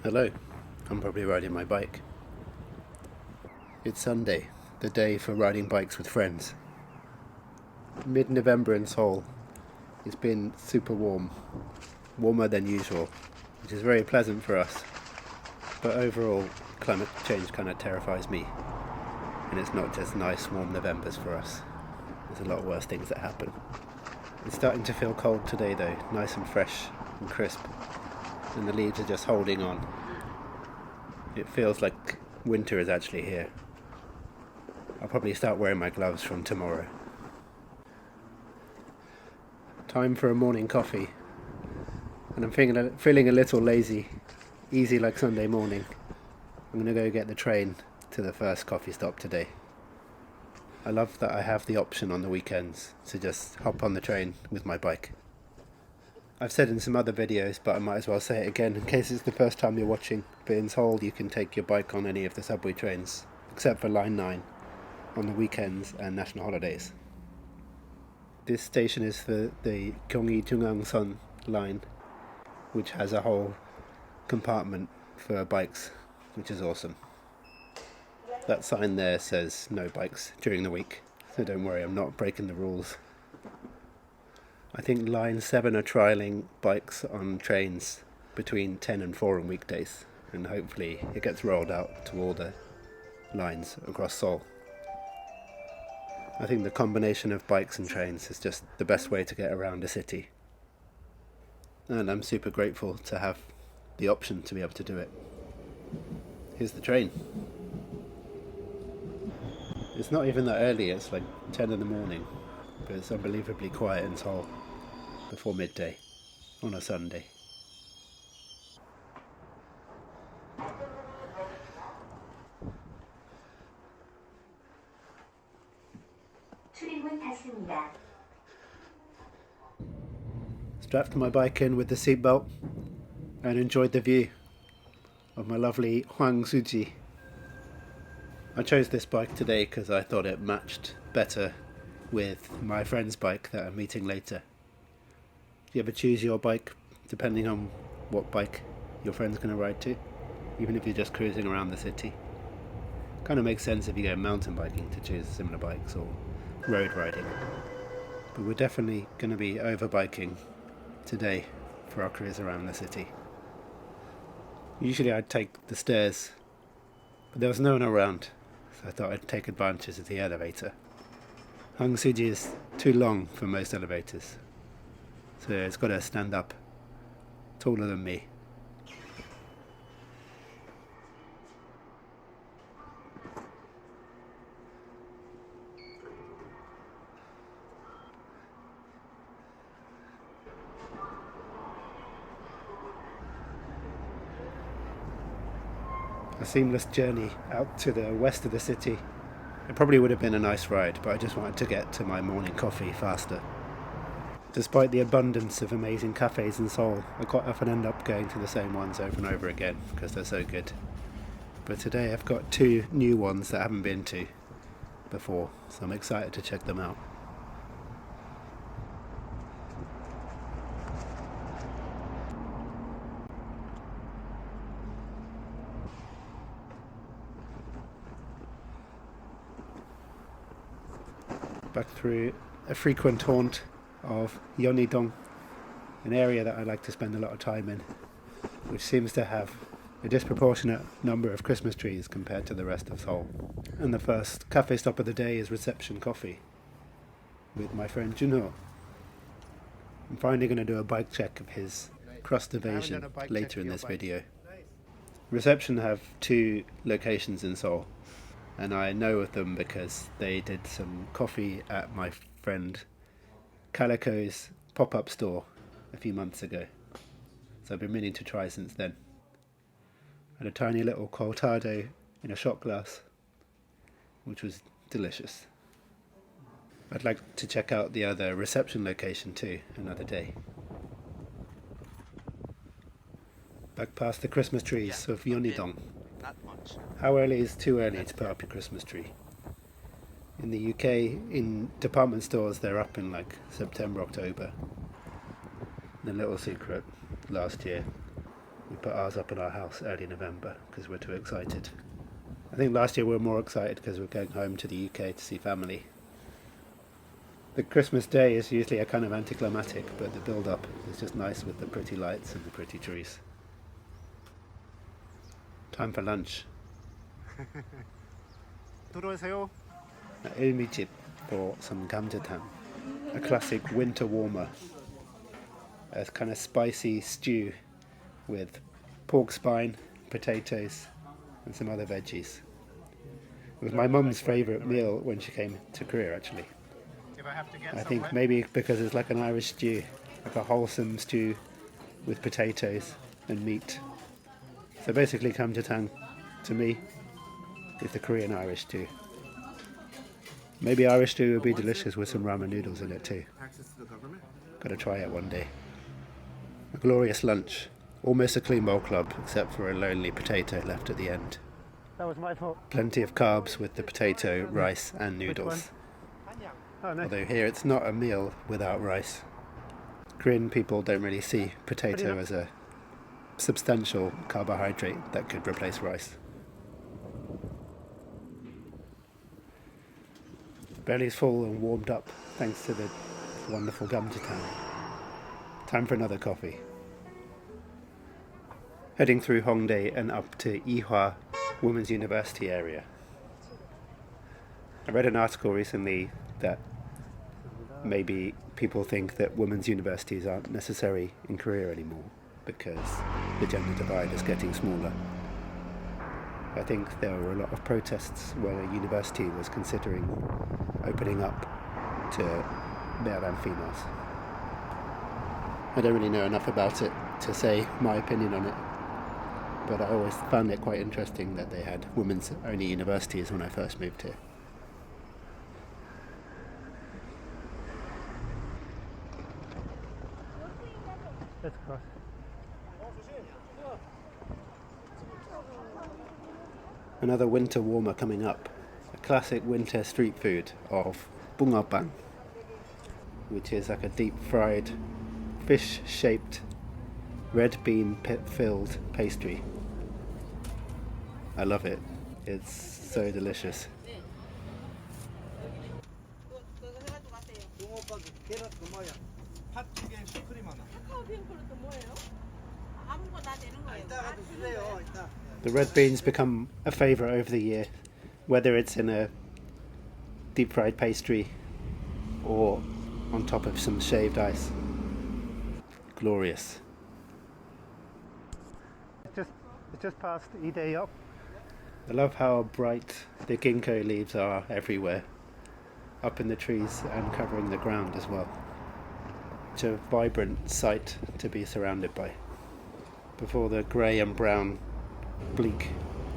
Hello, I'm probably riding my bike. It's Sunday, the day for riding bikes with friends. Mid-November in Seoul. It's been super warm, warmer than usual, which is very pleasant for us. But overall, climate change kind of terrifies me. And it's not just nice warm Novembers for us. There's a lot worse things that happen. It's starting to feel cold today though, nice and fresh and crisp. And the leaves are just holding on. It feels like winter is actually here. I'll probably start wearing my gloves from tomorrow. Time for a morning coffee. And I'm feeling a little lazy, easy like Sunday morning. I'm going to go get the train to the first coffee stop today. I love that I have the option on the weekends to just hop on the train with my bike. I've said in some other videos, but I might as well say it again in case it's the first time you're watching. But in Seoul you can take your bike on any of the subway trains, except for Line 9, on the weekends and national holidays. This station is for the Gyeonggi-Jungang line, which has a whole compartment for bikes, which is awesome. That sign there says no bikes during the week, so don't worry, I'm not breaking the rules. I think Line 7 are trialling bikes on trains between 10 and 4 on weekdays, and hopefully it gets rolled out to all the lines across Seoul. I think the combination of bikes and trains is just the best way to get around a city. And I'm super grateful to have the option to be able to do it. Here's the train. It's not even that early, it's like 10 in the morning, but it's unbelievably quiet in Seoul before midday on a Sunday. Strapped my bike in with the seatbelt and enjoyed the view of my lovely Hwangsuji. I chose this bike today because I thought it matched better with my friend's bike that I'm meeting later. Do you ever choose your bike depending on what bike your friend's going to ride to, even if you're just cruising around the city? Kind of makes sense if you go mountain biking to choose similar bikes or road riding. But we're definitely going to be overbiking today for our cruise around the city. Usually I'd take the stairs, but there was no one around, so I thought I'd take advantage of the elevator. Hwangsuji is too long for most elevators, so it's got to stand up, taller than me. A seamless journey out to the west of the city. It probably would have been a nice ride, but I just wanted to get to my morning coffee faster. Despite the abundance of amazing cafes in Seoul, I quite often end up going to the same ones over and over again because they're so good. But today I've got 2 new ones that I haven't been to before, so I'm excited to check them out. Back through a frequent haunt of Yeonnidong, an area that I like to spend a lot of time in, which seems to have a disproportionate number of Christmas trees compared to the rest of Seoul. And the first cafe stop of the day is Reception Coffee with my friend Junho. I'm finally going to do a bike check of his Crust Evasion later in this video. Reception have 2 locations in Seoul, and I know of them because they did some coffee at my friend Calico's pop-up store a few months ago, so I've been meaning to try since then. I had a tiny little cortado in a shot glass, which was delicious. I'd like to check out the other Reception location too another day. Back past the Christmas trees of Yeonnidong. How early is too early to put up your Christmas tree? In the UK, in department stores, they're up in like September, October. The little secret last year We put ours up in our house early November because we're too excited. I think last year we were more excited because we're going home to the UK to see family. The Christmas day is usually a kind of anticlimactic, but the build-up is just nice with the pretty lights and the pretty trees. Time for lunch. 들어오세요. Ilmichip for some gamjatang, a classic winter warmer. A kind of spicy stew with pork spine, potatoes and some other veggies. It was my mum's favourite meal when she came to Korea actually. I think maybe because it's like an Irish stew, like a wholesome stew with potatoes and meat. So basically gamjatang to me is the Korean Irish stew. Maybe Irish stew would be delicious with some ramen noodles in it too. Gotta try it one day. A glorious lunch. Almost a clean bowl club, except for a lonely potato left at the end. That was my fault. Plenty of carbs with the potato, rice and noodles. Oh, no. Although here it's not a meal without rice. Korean people don't really see potato as a substantial carbohydrate that could replace rice. Belly's full and warmed up thanks to the wonderful gamjatang. Time for another coffee. Heading through Hongdae and up to Ihwa Women's University area. I read an article recently that maybe people think that women's universities aren't necessary in Korea anymore because the gender divide is getting smaller. I think there were a lot of protests when a university was considering opening up to male and females. I don't really know enough about it to say my opinion on it, but I always found it quite interesting that they had women's only universities when I first moved here. Let's cross. Another winter warmer coming up. A classic winter street food of bungeoppang, which is like a deep fried fish shaped red bean filled pastry. I love it. It's so delicious. The red beans become a favourite over the year, whether it's in a deep fried pastry or on top of some shaved ice. Glorious. It's just past Ide up. I love how bright the ginkgo leaves are everywhere, up in the trees and covering the ground as well. It's a vibrant sight to be surrounded by before the grey and brown bleak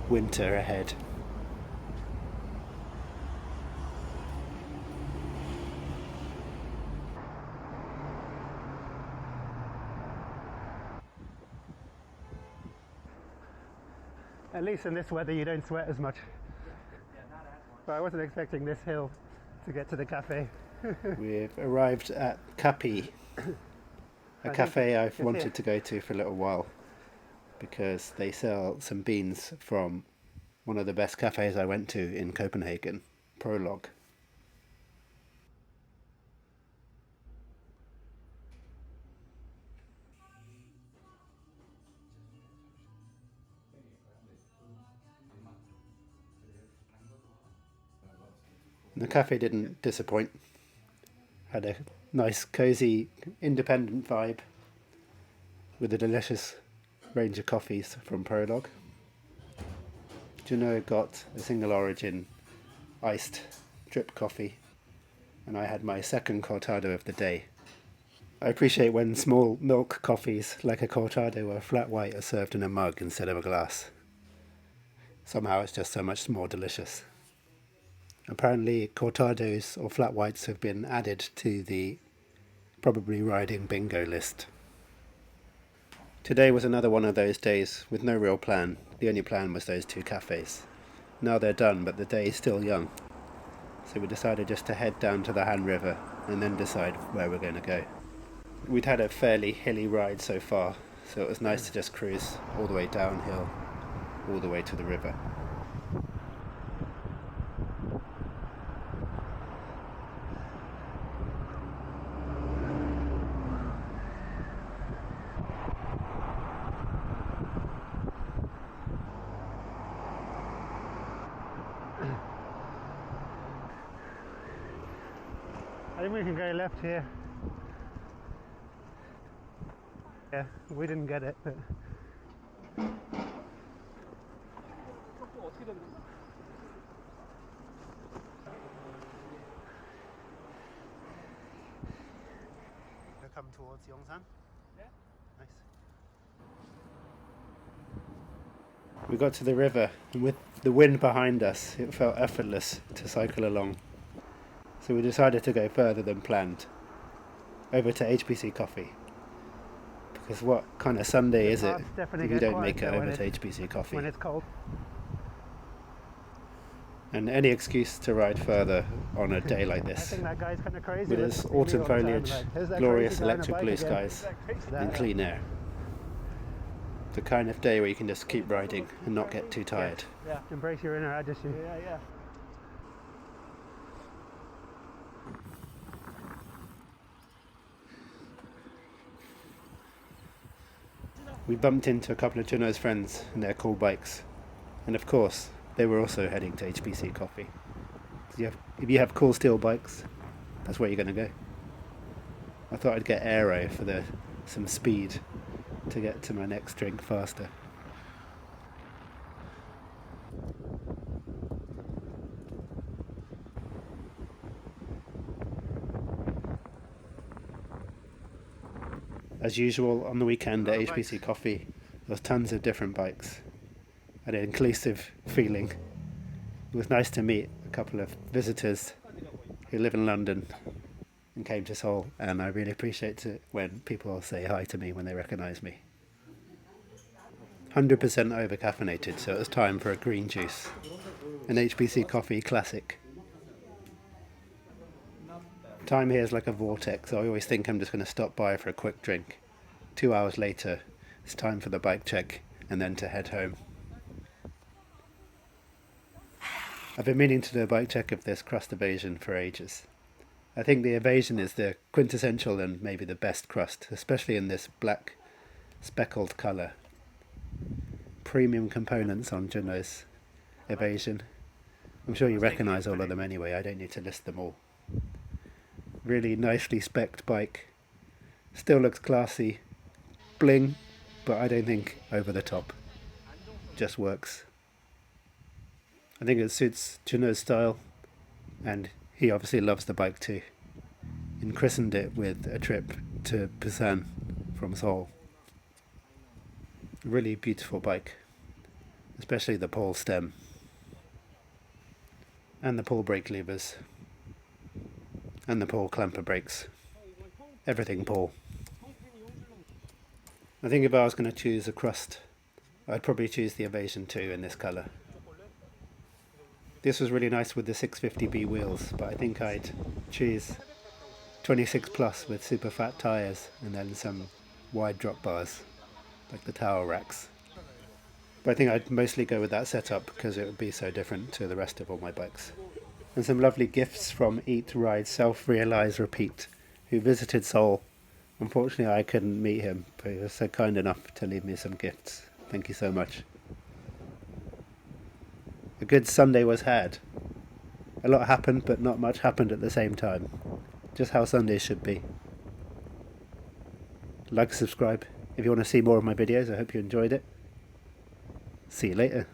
winter ahead. At least in this weather you don't sweat as much. But I wasn't expecting this hill to get to the cafe. We've arrived at Cappy, a cafe I've wanted to go to for a little while because they sell some beans from one of the best cafes I went to in Copenhagen, Prolog. The cafe didn't disappoint. Had a nice, cosy, independent vibe with a delicious range of coffees from Prolog. Junho got a single origin iced drip coffee, and I had my second cortado of the day. I appreciate when small milk coffees like a cortado or a flat white are served in a mug instead of a glass. Somehow it's just so much more delicious. Apparently cortados or flat whites have been added to the probably riding bingo list. Today was another one of those days with no real plan. The only plan was those two cafes. Now they're done, but the day is still young. So we decided just to head down to the Han River and then decide where we're going to go. We'd had a fairly hilly ride so far, so it was nice to just cruise all the way downhill, all the way to the river. I think we can go left here. Yeah, we didn't get it, but come towards Yongsan. Yeah. Nice. We got to the river, and with the wind behind us, it felt effortless to cycle along. So we decided to go further than planned, over to HBC Coffee. Because what kind of Sunday is it if you don't make it over to HBC Coffee? When it's cold. And any excuse to ride further on a day like I this, think that guy's kind of crazy. with its autumn foliage, glorious electric blue skies, and clean air. The kind of day where you can just keep riding and not get too tired. Yeah, embrace your inner attitude. Yeah. We bumped into a couple of Junho's friends and their cool bikes, and of course they were also heading to HBC Coffee. If you have cool steel bikes, that's where you're going to go. I thought I'd get aero for some speed to get to my next drink faster. As usual on the weekend at HBC Coffee, there was tons of different bikes. An inclusive feeling. It was nice to meet a couple of visitors who live in London and came to Seoul, and I really appreciate it when people say hi to me when they recognise me. 100% over caffeinated, so it was time for a green juice. An HBC Coffee classic. Time here is like a vortex. I always think I'm just going to stop by for a quick drink. 2 hours later, it's time for the bike check and then to head home. I've been meaning to do a bike check of this Crust Evasion for ages. I think the Evasion is the quintessential and maybe the best crust, especially in this black speckled colour. Premium components on Junho's Evasion. I'm sure you recognise all of them anyway, I don't need to list them all. Really nicely spec'd bike. Still looks classy. Bling, but I don't think over the top. Just works. I think it suits Junho's style, and he obviously loves the bike too. And christened it with a trip to Busan from Seoul. Really beautiful bike, especially the pole stem and the pole brake levers and the pole clamper brakes. Everything pole. I think if I was going to choose a crust, I'd probably choose the Evasion 2 in this colour. This was really nice with the 650B wheels, but I think I'd choose 26 plus with super fat tyres and then some wide drop bars, like the tower racks. But I think I'd mostly go with that setup because it would be so different to the rest of all my bikes. And some lovely gifts from Eat, Ride, Self-Realise, Repeat, who visited Seoul. Unfortunately I couldn't meet him, but he was so kind enough to leave me some gifts. Thank you so much. A good Sunday was had. A lot happened, but not much happened at the same time. Just how Sundays should be. Like and subscribe if you want to see more of my videos. I hope you enjoyed it. See you later.